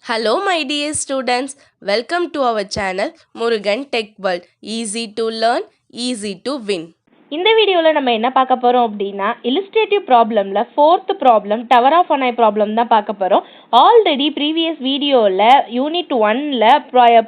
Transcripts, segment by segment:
Hello, my dear students. Welcome to our channel Murugan Tech World. Easy to learn, easy to win. இந்த வீடியோவில் நம்ம என்ன பார்க்க போகிறோம் அப்படின்னா இல்லுஸ்ட்ரேட்டிவ் ப்ராப்ளமில் fourth problem tower of Hanoi problem தான் பார்க்க போகிறோம். ஆல்ரெடி ப்ரீவியஸ் வீடியோவில் யூனிட் 1ல்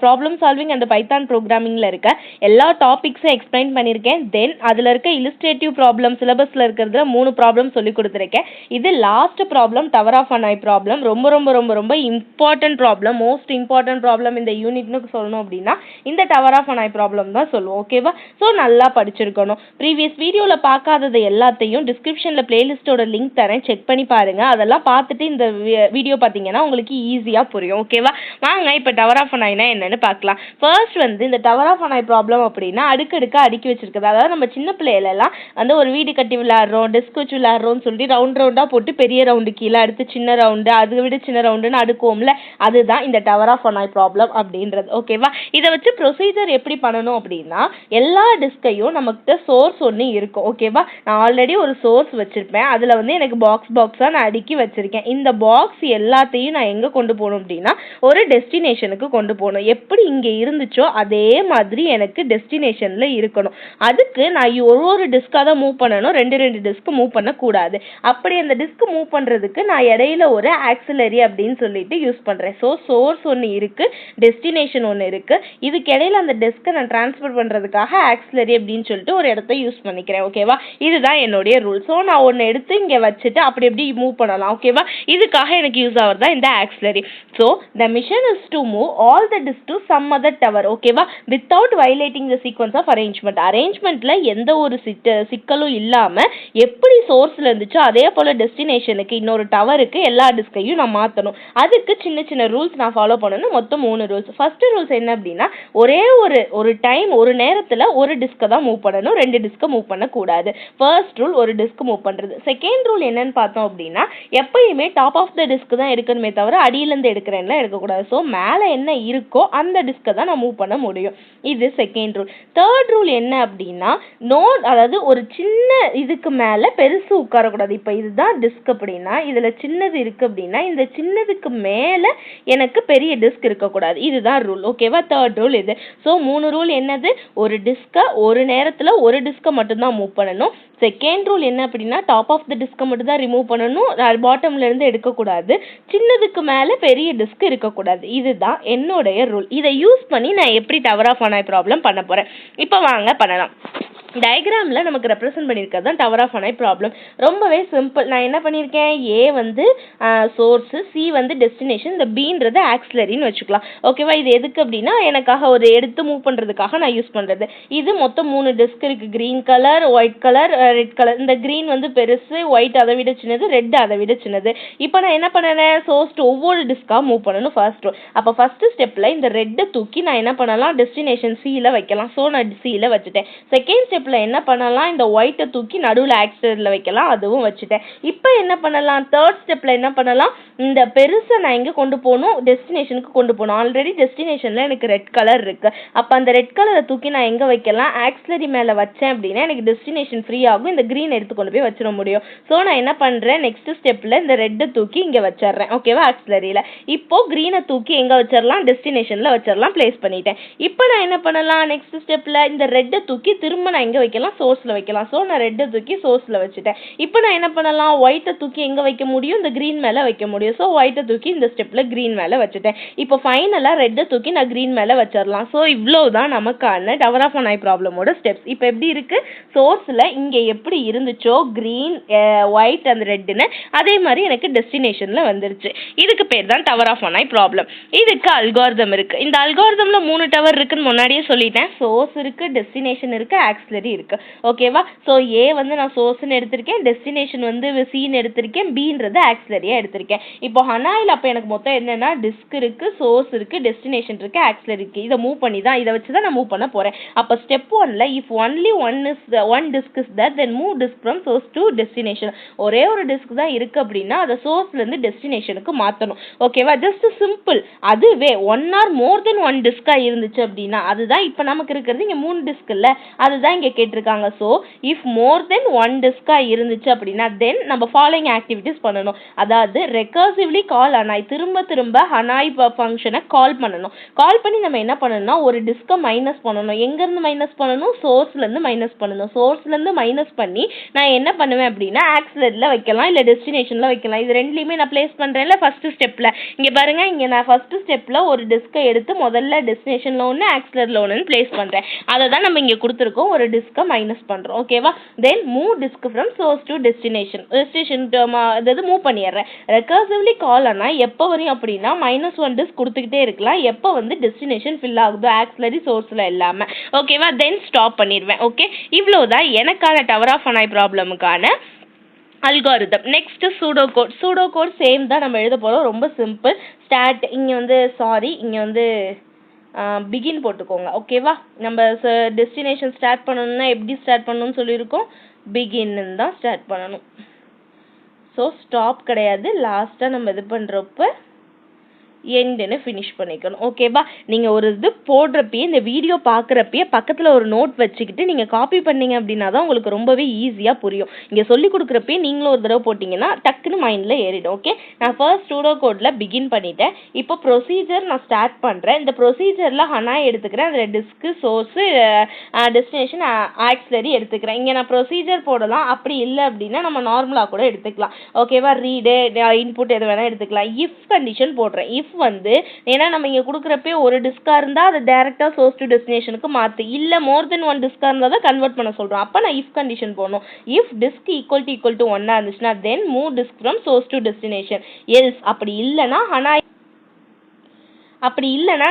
ப்ராப்ளம் சால்விங் அண்ட் பைத்தான் ப்ரோக்ராமிங்கில் இருக்க எல்லா டாபிக்ஸும் எக்ஸ்பிளைன் பண்ணியிருக்கேன். தென் அதில் இருக்க இல்லுஸ்ட்ரேட்டிவ் ப்ராப்ளம் சிலபஸில் இருக்கிறதுல 3 ப்ராப்ளம் சொல்லி கொடுத்துருக்கேன். இது last problem tower of Hanoi problem. ரொம்ப ரொம்ப ரொம்ப ரொம்ப important problem, most important problem இந்த யூனிட்னு சொல்லணும் அப்படின்னா இந்த டவர் ஆஃப் அனாய் ப்ராப்ளம் தான் சொல்லுவோம். ஓகேவா? ஸோ நல்லா படிச்சிருக்கணும். ப்ரீவியஸ் வீடியோவில் பார்க்காதது எல்லாத்தையும் டிஸ்கிரிப்ஷனில் பிளேலிஸ்ட்டோட லிங்க் தரேன், செக் பண்ணி பாருங்கள். அதெல்லாம் பார்த்துட்டு இந்த வீடியோ பார்த்தீங்கன்னா உங்களுக்கு ஈஸியாக புரியும். ஓகேவா? வாங்க இப்போ டவர் ஆஃப் அனாய்னா என்னென்னு பார்க்கலாம். ஃபர்ஸ்ட் இந்த டவர் ஆஃப் அனாய் ப்ராப்ளம் அப்படின்னா அடுக்கடுக்காக அடுக்கி வச்சிருக்குது. அதாவது நம்ம சின்ன பிள்ளைகளெல்லாம் ஒரு வீடு கட்டி விளையாடுறோம், டெஸ்க் வச்சு விளையாடுறோம்னு சொல்லி ரவுண்டாக போட்டு பெரிய ரவுண்டு கீழே அடுத்து சின்ன ரவுண்டு, அதை விட சின்ன ரவுண்டுன்னு அடுக்குவோம்ல, அதுதான் இந்த டவர் ஆஃப் அனாய் ப்ராப்ளம் அப்படின்றது. ஓகேவா? இதை வச்சு ப்ரொசீஜர் எப்படி பண்ணணும் அப்படின்னா எல்லா டிஸ்கையும் நமக்கு சோர்ஸ் ஒன்று இருக்கும். ஓகேவா? நான் ஆல்ரெடி ஒரு சோர்ஸ் வச்சிருப்பேன். அதில் எனக்கு பாக்ஸாக நான் அடுக்கி வச்சிருக்கேன். இந்த பாக்ஸ் எல்லாத்தையும் நான் எங்கே கொண்டு போகணும் அப்படின்னா ஒரு டெஸ்டினேஷனுக்கு கொண்டு போகணும். எப்படி இங்கே இருந்துச்சோ அதே மாதிரி எனக்கு டெஸ்டினேஷனில் இருக்கணும். அதுக்கு நான் ஒரு டிஸ்காக தான் மூவ் பண்ணணும், ரெண்டு டிஸ்க் மூவ் பண்ணக்கூடாது. அப்படி அந்த டிஸ்க் மூவ் பண்ணுறதுக்கு நான் இடையில ஒரு ஆக்சிலரி அப்படின்னு சொல்லிட்டு யூஸ் பண்ணுறேன். ஸோ சோர்ஸ் ஒன்று இருக்குது, டெஸ்டினேஷன் ஒன்று இருக்குது. இதுக்கு இடையில அந்த டெஸ்க்கை நான் டிரான்ஸ்ஃபர் பண்ணுறதுக்காக ஆக்சிலரி அப்படின்னு சொல்லிட்டு ஒரு இடத்த யூஸ் பண்ணிக்கிறேன். ஓகேவா? இதுதான் என்னுடைய ரூல். ஸோ நான் ஒன்று எடுத்து இங்கே வச்சுட்டு அப்படி எப்படி மூவ் பண்ணலாம். ஓகேவா? இதுக்காக எனக்கு யூஸ் ஆகுறதா இந்த auxiliary. So the mission is to move all the disk to some other tower. ஓகேவா? Without violating the sequence of அரேஞ்ச்மெண்ட்ல எந்த ஒரு சிக்கலும் இல்லாமல் எப்படி சோர்ஸில் இருந்துச்சோ அதே போல் டெஸ்டினேஷனுக்கு இன்னொரு டவருக்கு எல்லா டிஸ்கையும் நான் மாற்றணும். அதுக்கு சின்ன சின்ன ரூல்ஸ் நான் ஃபாலோ பண்ணணும். மொத்தம் 3 ரூல்ஸ். ஃபர்ஸ்ட் ரூல்ஸ் என்ன அப்படின்னா ஒரே ஒரு டைம் ஒரு நேரத்தில் ஒரு டிஸ்கை தான் மூவ் பண்ணணும், 2 டிஸ்கை மூவ் பண்ணக்கூடாது. ஃபர்ஸ்ட் ரூல் ஒரு டிஸ்க் மூவ் பண்ணுறது. செகண்ட் ரூல் என்னன்னு பார்த்தோம் அப்படின்னா எப்பயுமே டாப் ஆஃப் த டிஸ்க் தான் எடுக்கணுமே தவிர அடியிலேருந்து எடுக்கிறேன்னா எடுக்கக்கூடாது. ஸோ மேலே என்ன இருக்கோ அந்த டிஸ்கை தான் நான் மூவ் பண்ண முடியும். இது செகண்ட் ரூல். தேர்ட் ரூல் என்ன அப்படின்னா அதாவது ஒரு சின்ன இதுக்கு மேலே பெருசு உட்காரக்கூடாது. இப்போ இதுதான் டிஸ்க் அப்படின்னா இதில் சின்னது இருக்குது அப்படின்னா இந்த சின்னதுக்கு மேலே எனக்கு பெரிய டிஸ்க் இருக்கக்கூடாது. இதுதான் ரூல். ஓகேவா? தேர்ட் ரூல் இது. ஸோ 3 ரூல் என்னது? ஒரு டிஸ்கை ஒரு நேரத்தில் ஒரு டிஸ்கை மட்டும்தான் மூவ் பண்ணணும். செகண்ட் ரூல் என்ன அப்படின்னா டாப் ஆஃப் த டிஸ்கை மட்டும் தான் ரிமூவ் பண்ணணும், பாட்டம்ல இருந்து எடுக்கக்கூடாது. சின்னதுக்கு மேலே பெரிய டிஸ்க் இருக்கக்கூடாது. இதுதான் என்னுடைய ரூல். இதை யூஸ் பண்ணி நான் எப்படி டவர் ஆஃப் அனாய் ப்ராப்ளம் பண்ண போகிறேன். இப்போ வாங்க பண்ணலாம். டயக்ராமில் நமக்கு ரெப்ரசன்ட் பண்ணியிருக்கிறது தான் டவர் ஆஃப் அனாய் ப்ராப்ளம். ரொம்பவே சிம்பிள். நான் என்ன பண்ணியிருக்கேன், ஏ சோர்ஸு, சி டெஸ்டினேஷன், இந்த பீன்றது ஆக்சிலரின்னு வச்சுக்கலாம். ஓகேவா? இது எதுக்கு அப்படின்னா எனக்காக ஒரு எடுத்து மூவ் பண்ணுறதுக்காக நான் யூஸ் பண்ணுறது. இது மொத்தம் 3 டிஸ்க் இருக்குது. Green colour, white colour, red colour. இந்த க்ரீன் பெருசு, ஒயிட் அதை விட சின்னது, ரெட் அதை விட சின்னது. இப்போ நான் என்ன பண்ணுறேன், சோர்ஸ் ஒவ்வொரு டிஸ்காக மூவ் பண்ணணும் ஃபர்ஸ்ட். அப்போ ஃபர்ஸ்ட் ஸ்டெப்பில் இந்த ரெட்டை தூக்கி நான் என்ன பண்ணலாம், டெஸ்டினேஷன் சியில் வைக்கலாம். ஸோ நான் சியில் வச்சுட்டேன். செகண்ட் ஸ்டெப் என்ன பண்ணலாம், இந்த ஒயிட்டை தூக்கி நடுவில் ஆக்சிலரியில் வைக்கலாம். அதுவும் வச்சுட்டேன். இப்போ என்ன பண்ணலாம், தேர்ட் ஸ்டெப்பில் என்ன பண்ணலாம், இந்த பெருசை நான் எங்கே கொண்டு போகணும், டெஸ்டினேஷனுக்கு கொண்டு போகணும். ஆல்ரெடி டெஸ்டினேஷனில் எனக்கு ரெட் கலர் இருக்குது. அப்போ அந்த ரெட் கலரை தூக்கி நான் எங்கே வைக்கலாம், ஆக்சிலரி மேலே வச்சேன் அப்படின்னா எனக்கு டெஸ்டினேஷன் ஃப்ரீ ஆகும். இந்த க்ரீன் எடுத்து கொண்டு போய் வச்சிட முடியும். ஸோ நான் என்ன பண்ணுறேன், நெக்ஸ்ட் ஸ்டெப்பில் இந்த ரெட்டை தூக்கி இங்கே வச்சிடுறேன். ஓகேவா? ஆக்சிலரியில். இப்போ க்ரீனை தூக்கி எங்கே வச்சிடலாம், டெஸ்டினேஷனில் வச்சிடலாம். பிளேஸ் பண்ணிட்டேன். இப்போ நான் என்ன பண்ணலாம், நெக்ஸ்ட் ஸ்டெப்பில் இந்த ரெட்டை தூக்கி திரும்ப நான் எங்கே வைக்கலாம், சோர்ஸில் வைக்கலாம். ஸோ நான் ரெட்டை தூக்கி சோர்ஸில் வச்சுட்டேன். இப்போ நான் என்ன பண்ணலாம், ஒயிட்டை தூக்கி எங்கே வைக்க முடியும், இந்த க்ரீன் மேலே வைக்க முடியும். ஸோ ஒயிட்டை தூக்கி இந்த ஸ்டெப்பில் க்ரீன் மேலே வச்சுட்டேன். இப்போ ஃபைனலாக ரெட்டை தூக்கி நான் க்ரீன் மேலே வச்சிடலாம். ஸோ இவ்வளோ தான் நமக்கான டவர் ஆஃப் அனாய் ப்ராப்ளமோட ஸ்டெப்ஸ். இப்போ எப்படி இருக்குது, சோர்ஸில் இங்கே எப்படி இருந்துச்சோ க்ரீன், ஒயிட் அண்ட் ரெட்டுன்னு அதே மாதிரி எனக்கு டெஸ்டினேஷனில் வந்துருச்சு. இதுக்கு பேர் தான் டவர் ஆஃப் அனாய் ப்ராப்ளம். இதுக்கு அல்காரிதம் இருக்குது. இந்த அல்காரிதமில் 3 டவர் இருக்குன்னு முன்னாடியே சொல்லிட்டேன். சோர்ஸ் இருக்குது, டெஸ்டினேஷன் இருக்குது, ஆக்சிலரி இருக்குது. ஓகேவா? ஸோ ஏ நான் சோர்ஸ்ன்னு எடுத்திருக்கேன், டெஸ்டினேஷன் சின்னு எடுத்திருக்கேன், பீன்றது ஆக்சிலரியாக எடுத்திருக்கேன். இப்போ ஹனாயில் அப்போ எனக்கு மொத்தம் என்னென்னா டிஸ்க் இருக்குது, சோர்ஸ் இருக்குது, டெஸ்டினேஷன் இருக்குது, ஆக்சிலரி இருக்குது. இதை மூவ் பண்ணி தான், இதை வச்சு தான் நான் மூவ் பண்ண போகிறேன். அப்போ ஸ்டெப் 1ல் if only one disk is there then move disk from source to destination. ஒரே ஒரு டிஸ்க் தான் இருக்குது அப்படின்னா அதை சோர்ஸ்லேருந்து டெஸ்டினேஷனுக்கு மாற்றணும். ஓகேவா? Just simple. அதுவே 1 or more than 1 டிஸ்காக இருந்துச்சு அப்படின்னா அதுதான் இப்போ நமக்கு இருக்கிறது இங்கே 3 டிஸ்க் இல்லை, அதுதான் இங்கே கேட்டிருக்காங்க. So if more then one டிஸ்கா இருந்துச்சு அப்படின்னா தென் நம்ம ஃபாலோயிங் ஆக்டிவிட்டிஸ் பண்ணணும். அதாவது ரெக்கர்சிவ்லி கால் ஹனாய், திரும்ப திரும்ப ஹனாய் ஃபங்க்ஷனை கால் பண்ணணும். கால் பண்ணி நம்ம என்ன பண்ணணும்னா ஒரு டிஸ்கை மைனஸ் பண்ணணும். எங்கேருந்து மைனஸ் பண்ணணும்? சோர்ஸ்லேருந்து மைனஸ் பண்ணணும். சோர்ஸ்லேருந்து மைனஸ் பண்ணி நான் என்ன பண்ணுவேன் அப்படின்னா ஆக்சிலரியில் வைக்கலாம், இல்லை டெஸ்டினேஷனில் வைக்கலாம். இது ரெண்டுலையுமே நான் பிளேஸ் பண்ணுறேன்ல ஃபர்ஸ்ட் ஸ்டெப்பில். இங்கே பாருங்க, இங்கே நான் ஃபர்ஸ்ட் ஸ்டெப்பில் ஒரு டிஸ்கை எடுத்து முதல்ல டெஸ்டினேஷனில் ஒன்று ஆக்சிலரியில் ஒன்று பிளேஸ் பண்ணுறேன். அதை தான் நம்ம இங்கே கொடுத்துருக்கோம். ஒரு டிஸ்கை மைனஸ் பண்ணுறோம். ஓகேவா? தென் move disk from source to destination. அதாவது மூவ் பண்ணிடுறேன். ரெக்கர்சிவ்லி கால் ஆனால் எப்போ வரையும் அப்படின்னா -1 டிஸ்க் கொடுத்துக்கிட்டே இருக்கலாம். எப்போ வந்து டெஸ்டினேஷன் ஃபில் ஆகுதோ ஆக்சிலரி சோர்ஸில் இல்லாமல். ஓகேவா? தென் ஸ்டாப் பண்ணிடுவேன். ஓகே, இவ்வளோதான் எனக்கான டவர் ஆஃப் ஹனாய் ப்ராப்ளமுக்கான algorithm. Next pseudo code same தான் நம்ம எழுத போகிறோம். ரொம்ப சிம்பிள். ஸ்டார்ட் இங்கே வந்து இங்கே வந்து பிகின் போட்டுக்கோங்க. ஓகேவா? நம்ம டெஸ்டினேஷன் ஸ்டார்ட் பண்ணணும்னா எப்படி ஸ்டார்ட் பண்ணணும்னு சொல்லியிருக்கோம், பிகின்னு தான் ஸ்டார்ட் பண்ணணும். ஸோ ஸ்டாப் கிடையாது. லாஸ்ட்டாக நம்ம இது பண்ணுறப்ப எண்டுன்னு ஃபினிஷ் பண்ணிக்கணும். ஓகேவா? நீங்கள் ஒரு இது போடுறப்பயே இந்த வீடியோ பார்க்குறப்பயே பக்கத்தில் ஒரு நோட் வச்சுக்கிட்டு நீங்கள் காப்பி பண்ணீங்க அப்படின்னா தான் உங்களுக்கு ரொம்பவே ஈஸியாக புரியும். இங்கே சொல்லி கொடுக்குறப்பயே நீங்களும் ஒரு தடவை போட்டிங்கன்னா டக்குன்னு மைண்டில் ஏறிடும். ஓகே, நான் ஃபர்ஸ்ட் சூடோ கோடில் பிகின் பண்ணிட்டேன். இப்போ ப்ரொசீஜர் நான் ஸ்டார்ட் பண்ணுறேன். இந்த ப்ரொசீஜரில் ஹனாய் எடுத்துக்கிறேன். அதில் டிஸ்க்கு, சோர்ஸு, டெஸ்டினேஷன், ஆக்சிலரி எடுத்துக்கிறேன். இங்கே நான் ப்ரொசீஜர் போடலாம். அப்படி இல்லை அப்படின்னா நம்ம நார்மலாக கூட எடுத்துக்கலாம். ஓகேவா? ரீடு, இன்புட் எது வேணால் எடுத்துக்கலாம். இஃப் கண்டிஷன் போடுறேன். இஃப் வந்து ஏன்னா நம்ம இங்கே கொடுக்குறப்பே ஒரு டிஸ்காக இருந்தால் அதை டேரெக்டாக சோர்ஸ் டு டெஸ்டினேஷனுக்கு மாற்று, இல்லை மோர் தென் ஒன் டிஸ்காக இருந்தால் தான் கன்வெர்ட் பண்ண சொல்கிறோம். அப்போ நான் இஃப் கண்டிஷன் போடணும். இஃப் டிஸ்க் ஈக்குவல் டு 1 இருந்துச்சுன்னா தென் move disk from source to destination. Else அப்படி இல்லைன்னா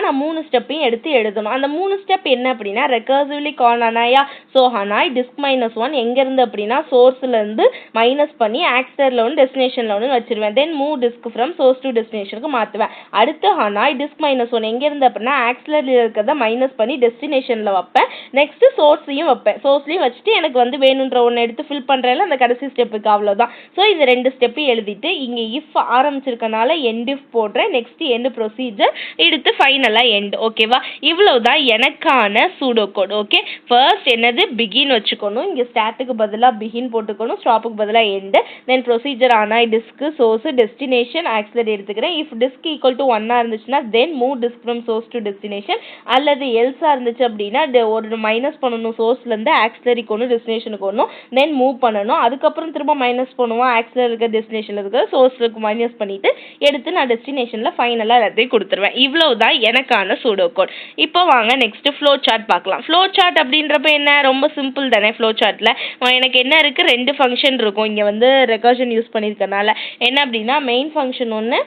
நான் 3 ஸ்டெப்பையும் எடுத்து எழுதணும். அந்த 3 ஸ்டெப் என்ன அப்படின்னா ரெக்கர்சிவ்லி கால் ஹனாயா. ஸோ ஹனாய் டிஸ்க் -1 எங்கேருந்து அப்படின்னா சோர்ஸ்லேருந்து மைனஸ் பண்ணி ஆக்சிலரியில் ஒன்று டெஸ்டினேஷனில் ஒன்று வச்சிருவேன். Then move disk from source to டெஸ்டினேஷனுக்கு மாற்றுவேன். அடுத்து ஹனாய் டிஸ்க் -1 எங்கேருந்து அப்படின்னா ஆக்சிலரியில் இருக்கிறத மைனஸ் பண்ணி டெஸ்டினேஷனில் வைப்பேன். நெக்ஸ்ட் சோர்ஸையும் வைப்பேன். சோர்ஸ்லையும் வச்சுட்டு எனக்கு வந்து வேணுன்ற ஒன்று எடுத்து ஃபில் பண்ணுறேன்ல அந்த கடைசி ஸ்டெப்புக்கு, அவ்வளோதான். ஸோ இது 2 ஸ்டெப்பையும் எழுதிட்டு இங்கே இஃப் ஆரம்பிச்சிருக்கனால எண்ட் இஃப் போடுறேன். நெக்ஸ்ட் எண்ட் ப்ரொசீஜர் எடுத்து ஃபைனலாக எண்ட். ஓகேவா? இவ்வளவுதான் எனக்கான சூடோ கோட். ஓகே, ஃபர்ஸ்ட் என்னது பிகின் வச்சுக்கணும். இங்கே ஸ்டார்ட்டுக்கு பதிலாக பிகின் போட்டுக்கணும், ஸ்டாப்புக்கு பதிலாக எண்டு. தென் ப்ரொசீஜர் ஆனால் டிஸ்க், சோர்ஸ், டெஸ்டினேஷன், ஆக்சிலரி எடுத்துக்கிறேன். இஃப் டிஸ்க் ஈக்குவல் டு 1 இருந்துச்சுன்னா தென் move disk from source to destination. அல்லது எல்ஸாக இருந்துச்சு அப்படின்னா ஒரு மைனஸ் பண்ணணும், சோர்ஸ்லேருந்து ஆக்சிலரிக்கு ஒன்று டெஸ்டினேஷனுக்கு ஒன்றும், தென் மூவ் பண்ணணும். அதுக்கப்புறம் திரும்ப மைனஸ் பண்ணுவோம், ஆக்சிலரி இருக்க டெஸ்டினேஷனில் இருக்கிற சோர்ஸுக்கு மைனஸ் பண்ணிட்டு எடுத்து நான் டெஸ்டினேஷனில் ஃபைனலாக எல்லாத்தையும் கொடுத்துருவேன். இவ்வளவுதான் எனக்கான சூடோ கோட். இப்போ வாங்க நெக்ஸ்ட் ஃப்ளோ சார்ட் பார்க்கலாம். ஃப்ளோ சார்ட் அப்படின்றப்ப என்ன, ரொம்ப சிம்பிள் தானே. ஃப்ளோ சார்ட்ல எனக்கு என்ன இருக்கு, 2 ஃபங்க்ஷன் இருக்கும். இங்கே வந்து ரெகர்ஷன் யூஸ் பண்ணியிருக்கனால என்ன அப்படின்னா மெயின் ஃபங்க்ஷன் ஒன்று,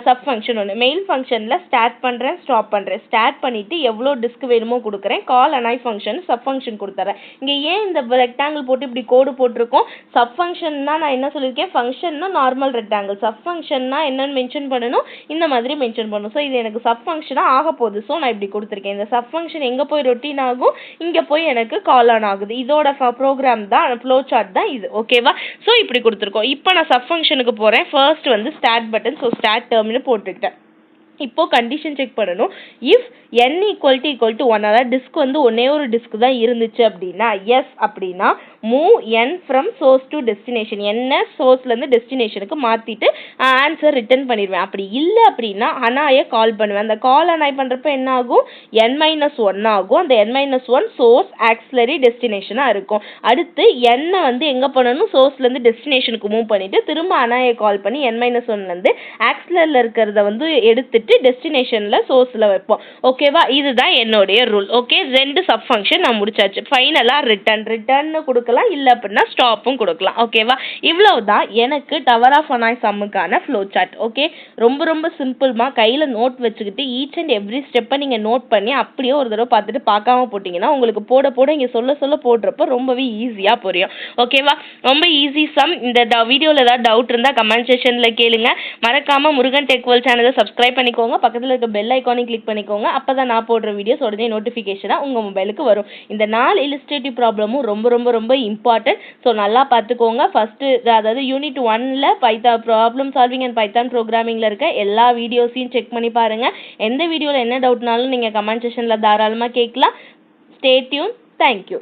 சப் ஃபங்க்ஷன் ஒன்று. மெயின் ஃபங்க்ஷனில் ஸ்டார்ட் பண்ணுறேன், ஸ்டாப் பண்ணுறேன். ஸ்டார்ட் பண்ணிவிட்டு எவ்வளோ டிஸ்க் வேணுமோ கொடுக்குறேன். கால் ஹனாய் ஃபங்க்ஷன் சப் ஃபங்க்ஷன் கொடுத்துறேன். இங்கே ஏன் இந்த ரெக்டாங்கிள் போட்டு இப்படி கோடு போட்டிருக்கோம், சப் ஃபங்க்ஷன்னா நான் என்ன சொல்லியிருக்கேன், ஃபங்க்ஷன்னா நார்மல் ரெக்டாங்கிள், சப் ஃபங்க்ஷன்னா என்னன்னு மென்ஷன் பண்ணணும், இந்த மாதிரி மென்ஷன் பண்ணணும். ஸோ இது எனக்கு சப் ஃபங்க்ஷனாக ஆக போகுது. ஸோ நான் இப்படி கொடுத்துருக்கேன். இந்த சப் ஃபங்க்ஷன் எங்கே போய் ரொட்டீன் ஆகும், இங்கே போய் எனக்கு கால் ஆன் ஆகுது. இதோட ப்ரோக்ராம் தான், ஃப்ளோ சார்ட் தான் இது. ஓகேவா? ஸோ இப்படி கொடுத்துருக்கோம். இப்போ நான் சப் ஃபங்க்ஷனுக்கு போகிறேன். ஃபர்ஸ்ட் வந்து start button, so start terminal போட்டுக்கிட்டேன். இப்போ கண்டிஷன் செக் பண்ணணும். இஃப் n ஈக்குவல் டு 1, அதாவது டிஸ்க் வந்து ஒன்னே ஒரு டிஸ்க் தான் இருந்துச்சு அப்படின்னா எஸ் அப்படின்னா move n from source to destination, என்ன சோர்ஸ்லேருந்து டெஸ்டினேஷனுக்கு மாற்றிட்டு ஆன்சர் ரிட்டர்ன் பண்ணிடுவேன். அப்படி இல்லை அப்படின்னா ஹனாயை கால் பண்ணுவேன். அந்த கால் ஹனாய் பண்ணுறப்ப என்ன ஆகும், n-1 ஆகும். அந்த n-1 சோர்ஸ், ஆக்சிலரி, டெஸ்டினேஷனாக இருக்கும். அடுத்து n வந்து எங்கே பண்ணணும், சோர்ஸ்லேருந்து டெஸ்டினேஷனுக்கு மூவ் பண்ணிவிட்டு திரும்ப ஹனாயை கால் பண்ணி n-1லேருந்து ஆக்சிலரியில் இருக்கிறத வந்து எடுத்துட்டு டெஸ்டினேஷனில் சோர்ஸில் வைப்போம். ஓகேவா? இதுதான் என்னுடைய ரூல். ஓகே, 2 சப் ஃபங்க்ஷன் நான் முடிச்சாச்சு. ஃபைனலாக ரிட்டர்ன் கொடுக்கலாம், இல்லை அப்படின்னா ஸ்டாப்பும் கொடுக்கலாம். ஓகேவா? இவ்வளவுதான் எனக்கு டவர் ஆஃப் ஹனாய் சம்முக்கான ஃப்ளோ சார்ட். ஓகே, ரொம்ப ரொம்ப சிம்பிள்மா. கையில் நோட் வச்சுக்கிட்டு ஈச் அண்ட் எவ்ரி ஸ்டெப்பை நீங்கள் நோட் பண்ணி அப்படியே ஒரு தடவை பார்த்துட்டு பார்க்காம போட்டிங்கன்னா உங்களுக்கு போட இங்கே சொல்ல போடுறப்ப ரொம்பவே ஈஸியாக புரியும். ஓகேவா? ரொம்ப ஈஸி சம். இந்த வீடியோவில் ஏதாவது டவுட் இருந்தால் கமெண்ட் செக்ஷனில் கேளுங்க. மறக்காமல் முருகன் டெக் வேர்ல்ட் சேனலை சப்ஸ்கிரைப் பண்ணிக்கோங்க. பக்கத்தில் இருக்க பெல் ஐக்கானை கிளிக் பண்ணிக்கோங்க. அப்போ தான் நான் போடுற வீடியோஸ் உடனே நோட்டிஃபிகேஷனாக உங்கள் மொபைலுக்கு வரும். இந்த 4 இல்லஸ்ட்ரேட்டிவ் ப்ராப்ளமும் ரொம்ப ரொம்ப ரொம்ப இம்பார்ட்டன்ட். ஸோ நல்லா பார்த்துக்கோங்க. ஃபஸ்ட்டு அதாவது யூனிட் 1ல் ப்ராப்ளம் சால்விங் அண்ட் பைத்தான் ப்ரோக்ராமிங்கில் இருக்க எல்லா வீடியோஸையும் செக் பண்ணி பாருங்கள். எந்த வீடியோவில் என்ன டவுட்னாலும் நீங்கள் கமெண்ட் செக்ஷனில் தாராளமாக கேட்கலாம். Stay tune. தேங்க்யூ.